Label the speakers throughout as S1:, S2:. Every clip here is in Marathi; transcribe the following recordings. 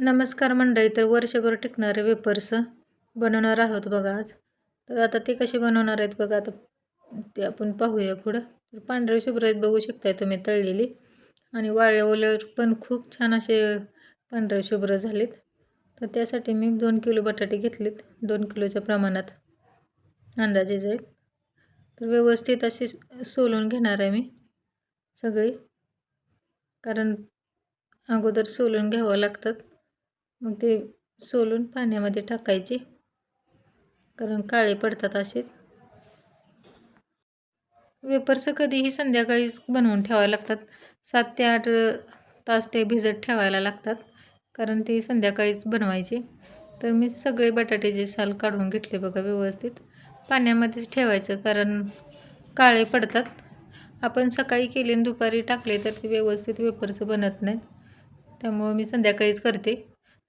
S1: नमस्कार मंडळी. तर वर्षभर टिकणारे वेपर्स बनवणार आहोत बघा आज. तर आता ते कसे बनवणार आहेत बघा. आता ते आपण पाहूया पुढं. तर पांढरे शुभ्र आहेत बघू शकताय तुम्ही, तळलेली आणि वाळवल्यावर पण खूप छान असे पांढरे शुभ्र झालेत. तर त्यासाठी मी 2 किलो बटाटे घेतलेत, 2 किलोच्या प्रमाणात अंदाजे जाईल. तर व्यवस्थित असे सोलून घेणार आहे मी सगळे, कारण अगोदर सोलून घ्यावं लागतात. मग ते सोलून पाण्यामध्ये टाकायचे, कारण काळे पडतात असे. वेपर्स कधीही संध्याकाळीच बनवून ठेवावे लागतात. 7 ते 8 तास ते भिजत ठेवायला लागतात, कारण ते संध्याकाळीच बनवायचे. तर मी सगळे बटाट्याचे साल काढून घेतले बघा व्यवस्थित. पाण्यामध्येच ठेवायचं, कारण काळे पडतात. आपण सकाळी केले आणि दुपारी टाकले तर ते व्यवस्थित वेपर्स बनत नाहीत. त्यामुळं मी संध्याकाळीच करते.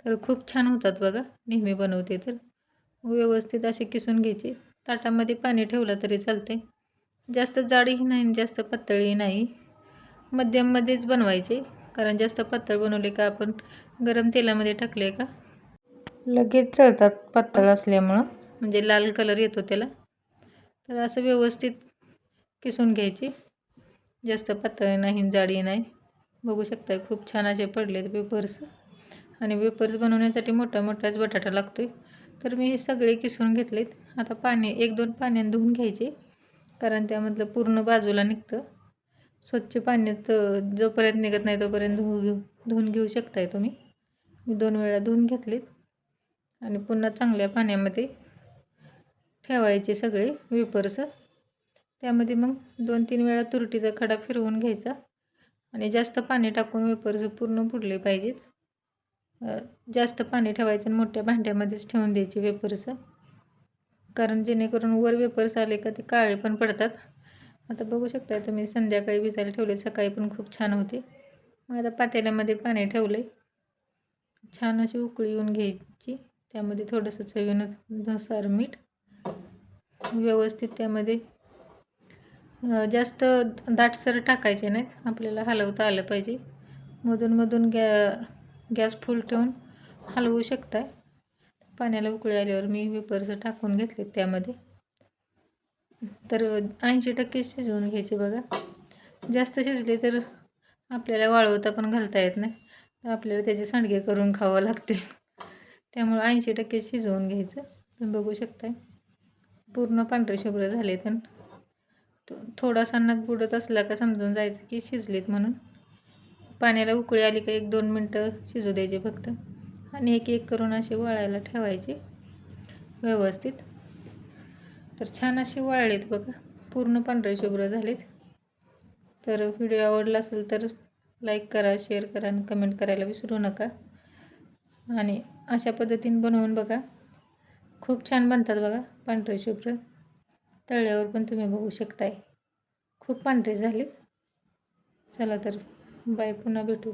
S1: तर खूप छान होतात बघा, नेहमी बनवते तर. व्यवस्थित असे किसून घ्यायचे. ताटामध्ये पाणी ठेवलं तरी चालते. जास्त जाडही नाही आणि जास्त पातळही नाही, मध्यममध्येच बनवायचे. कारण जास्त पातळ बनवले का आपण गरम तेलामध्ये टाकले का लगेच चळतात, पातळ असल्यामुळं, म्हणजे लाल कलर येतो त्याला. तर असं व्यवस्थित किसून घ्यायचे, जास्त पातळ नाही जाडी नाही. बघू शकताय खूप छान असे पडलेत वेपर्स. आणि वेपर्स बनवण्यासाठी मोठाच बटाटा लागतोय. तर मी हे सगळे किसून घेतलेत. आता पाणी 1-2 पाण्याने धुवून घ्यायचे, कारण त्यामधलं पूर्ण बाजूला निघतं. स्वच्छ पाण्यात जोपर्यंत निघत नाही तोपर्यंत धुवून घेऊ शकताय तुम्ही. मी 2 वेळा धुवून घेतलेत आणि पुन्हा चांगल्या पाण्यामध्ये ठेवायचे सगळे वेपर्स. त्यामध्ये मग 2-3 वेळा तुरटीचा खडा फिरवून घ्यायचा आणि जास्त पाणी टाकून वेपर्स पूर्ण बुडले पाहिजेत. जास्त पाणी ठेवायचं आणि मोठ्या भांड्यामध्येच ठेवून द्यायचे वेपर्स, कारण जेणेकरून वर वेपर्स आले का ते काळे पण पडतात. आता बघू शकता तुम्ही, संध्याकाळी भिजायला ठेवले, सकाळी पण खूप छान होते. मग आता पातेल्यामध्ये पाणी ठेवले, छान अशी उकळी येऊन घ्यायची. त्यामध्ये थोडंसं चवीनुसार मीठ, व्यवस्थित त्यामध्ये जास्त दाटसर टाकायचे नाहीत, आपल्याला हलवता आलं पाहिजे. मधून गॅस फुल ठेवून हलवू शकताय. पाण्याला उकळी आल्यावर मी वेपर्स टाकून घेतले त्यामध्ये. तर 80% शिजवून घ्यायचे बघा. जास्त शिजले तर आपल्याला वाळवता पण घालता येत नाही, तर आपल्याला त्याचे सांडगे करून खावं लागतील. त्यामुळं 80% शिजवून घ्यायचं. तुम्ही बघू शकताय पूर्ण पांढरे शुभ्र झाले. तर थोडासा नग बुडत असला का समजून जायचं की शिजलेत म्हणून. पाण्याला उकळी आली का 1-2 मिनटं शिजू द्यायचे फक्त, आणि एक करून असे वळायला ठेवायचे व्यवस्थित. तर छान असे वाळलेत बघा, पूर्ण पांढरे शुभ्र झालेत. तर व्हिडिओ आवडला असेल तर लाईक करा, शेअर करा आणि कमेंट करायला विसरू नका. आणि अशा पद्धतीने बनवून बघा, खूप छान बनतात बघा पांढरे शुभ्र. तळल्यावर पण तुम्ही बघू शकताय खूप पांढरे झालेत. चला तर बाय, पुन्हा भेटू.